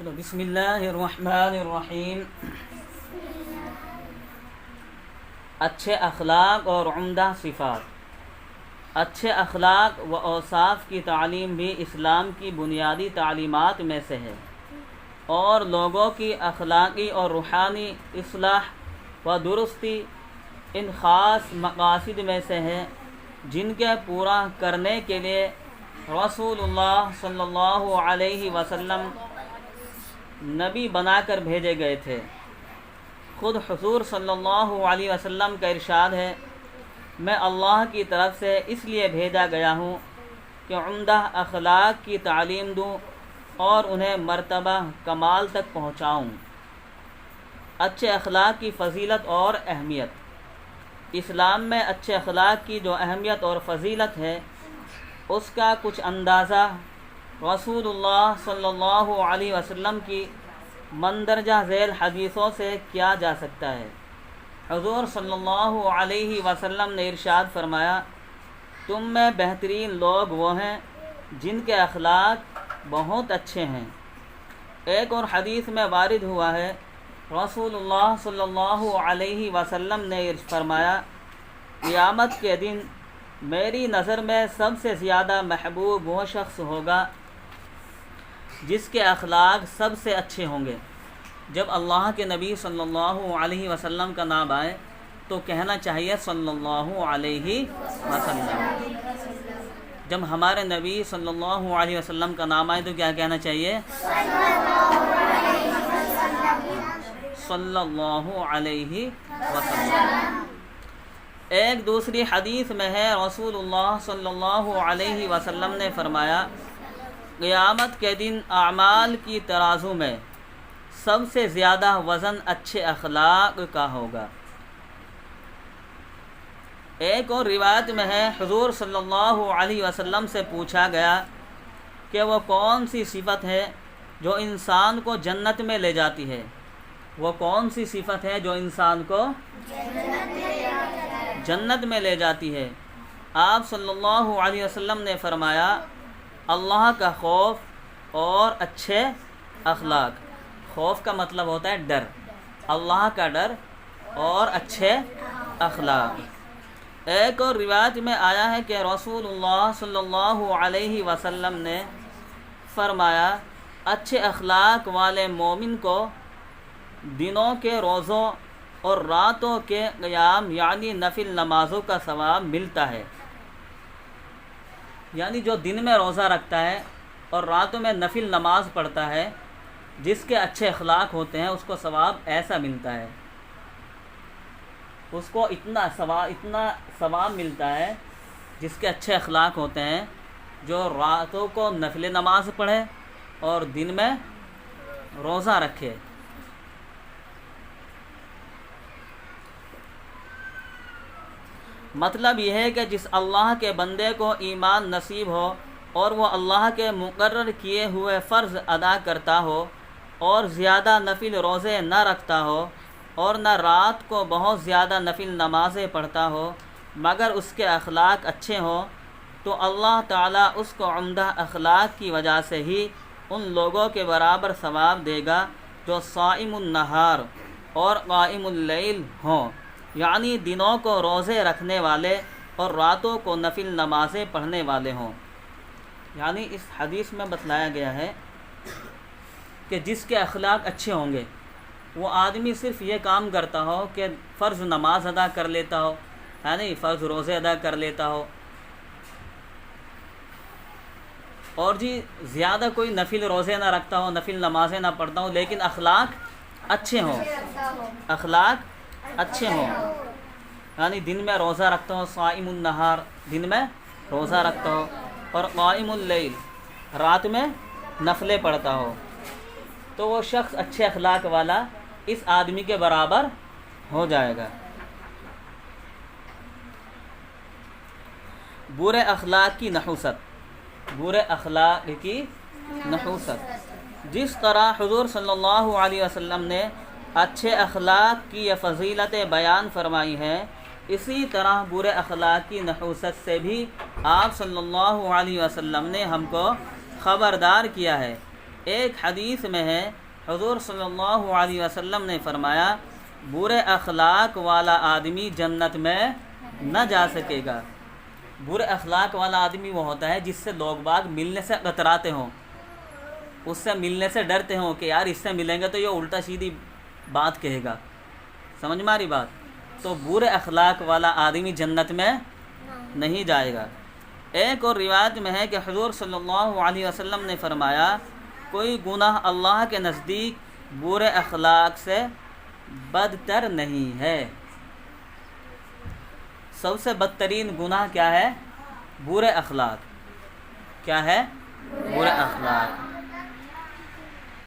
چلو بسم اللہ الرحمن الرحیم۔ اچھے اخلاق اور عمدہ صفات۔ اچھے اخلاق و اوصاف کی تعلیم بھی اسلام کی بنیادی تعلیمات میں سے ہے اور لوگوں کی اخلاقی اور روحانی اصلاح و درستی ان خاص مقاصد میں سے ہے جن کے پورا کرنے کے لیے رسول اللہ صلی اللہ علیہ وسلم نبی بنا کر بھیجے گئے تھے۔ خود حضور صلی اللہ علیہ وسلم کا ارشاد ہے، میں اللہ کی طرف سے اس لیے بھیجا گیا ہوں کہ عمدہ اخلاق کی تعلیم دوں اور انہیں مرتبہ کمال تک پہنچاؤں۔ اچھے اخلاق کی فضیلت اور اہمیت۔ اسلام میں اچھے اخلاق کی جو اہمیت اور فضیلت ہے اس کا کچھ اندازہ رسول اللہ صلی اللہ علیہ وسلم کی مندرجہ ذیل حدیثوں سے کیا جا سکتا ہے۔ حضور صلی اللہ علیہ وسلم نے ارشاد فرمایا، تم میں بہترین لوگ وہ ہیں جن کے اخلاق بہت اچھے ہیں۔ ایک اور حدیث میں وارد ہوا ہے، رسول اللہ صلی اللہ علیہ وسلم نے فرمایا، قیامت کے دن میری نظر میں سب سے زیادہ محبوب وہ شخص ہوگا جس کے اخلاق سب سے اچھے ہوں گے۔ جب اللہ کے نبی صلی اللہ علیہ وسلم کا نام آئے تو کہنا چاہیے صلی اللہ علیہ وسلم۔ جب ہمارے نبی صلی اللہ علیہ وسلم کا نام آئے تو کیا کہنا چاہیے؟ صلی اللہ علیہ وسلم۔ ایک دوسری حدیث میں ہے، رسول اللہ صلی اللہ علیہ وسلم نے فرمایا، قیامت کے دن اعمال کی ترازو میں سب سے زیادہ وزن اچھے اخلاق کا ہوگا۔ ایک اور روایت میں ہے، حضور صلی اللہ علیہ وسلم سے پوچھا گیا کہ وہ کون سی صفت ہے جو انسان کو جنت میں لے جاتی ہے؟ وہ کون سی صفت ہے جو انسان کو جنت میں لے جاتی ہے؟ آپ صلی اللہ علیہ وسلم نے فرمایا، اللہ کا خوف اور اچھے اخلاق۔ خوف کا مطلب ہوتا ہے ڈر، اللہ کا ڈر اور اچھے اخلاق۔ ایک اور روایت میں آیا ہے کہ رسول اللہ صلی اللہ علیہ وسلم نے فرمایا، اچھے اخلاق والے مومن کو دنوں کے روزوں اور راتوں کے قیام یعنی نفل نمازوں کا ثواب ملتا ہے۔ یعنی جو دن میں روزہ رکھتا ہے اور راتوں میں نفل نماز پڑھتا ہے، جس کے اچھے اخلاق ہوتے ہیں اس کو ثواب ایسا ملتا ہے، اس کو اتنا ثواب ملتا ہے جس کے اچھے اخلاق ہوتے ہیں، جو راتوں کو نفل نماز پڑھے اور دن میں روزہ رکھے۔ مطلب یہ ہے کہ جس اللہ کے بندے کو ایمان نصیب ہو اور وہ اللہ کے مقرر کیے ہوئے فرض ادا کرتا ہو اور زیادہ نفل روزے نہ رکھتا ہو اور نہ رات کو بہت زیادہ نفل نمازیں پڑھتا ہو مگر اس کے اخلاق اچھے ہوں، تو اللہ تعالیٰ اس کو عمدہ اخلاق کی وجہ سے ہی ان لوگوں کے برابر ثواب دے گا جو صائم النہار اور قائم اللیل ہوں، یعنی دنوں کو روزے رکھنے والے اور راتوں کو نفل نمازیں پڑھنے والے ہوں۔ یعنی اس حدیث میں بتلایا گیا ہے کہ جس کے اخلاق اچھے ہوں گے، وہ آدمی صرف یہ کام کرتا ہو کہ فرض نماز ادا کر لیتا ہو، یعنی فرض روزے ادا کر لیتا ہو، اور جی زیادہ کوئی نفل روزے نہ رکھتا ہو، نفل نمازیں نہ پڑھتا ہو، لیکن اخلاق اچھے ہوں، اخلاق اچھے ہوں، یعنی دن میں روزہ رکھتا ہو، صائم النہار دن میں روزہ رکھتا ہو اور قائم اللیل رات میں نفلیں پڑھتا ہو، تو وہ شخص اچھے اخلاق والا اس آدمی کے برابر ہو جائے گا۔ برے اخلاق کی نحوست۔ برے اخلاق کی نحوست۔ جس طرح حضور صلی اللہ علیہ وسلم نے اچھے اخلاق کی یہ فضیلتیں بیان فرمائی ہیں، اسی طرح برے اخلاق کی نحوست سے بھی آپ صلی اللہ علیہ وسلم نے ہم کو خبردار کیا ہے۔ ایک حدیث میں ہے حضور صلی اللہ علیہ وسلم نے فرمایا برے اخلاق والا آدمی جنت میں نہ جا سکے گا۔ برے اخلاق والا آدمی وہ ہوتا ہے جس سے لوگ باغ ملنے سے کتراتے ہوں، اس سے ملنے سے ڈرتے ہوں کہ یار اس سے ملیں گے تو یہ الٹا سیدھی بات کہے گا، سمجھ میں آ رہی بات؟ تو برے اخلاق والا آدمی جنت میں نہیں جائے گا۔ ایک اور روایت میں ہے کہ حضور صلی اللہ علیہ وسلم نے فرمایا کوئی گناہ اللہ کے نزدیک برے اخلاق سے بدتر نہیں ہے۔ سب سے بدترین گناہ کیا ہے؟ برے اخلاق۔ کیا ہے؟ برے اخلاق۔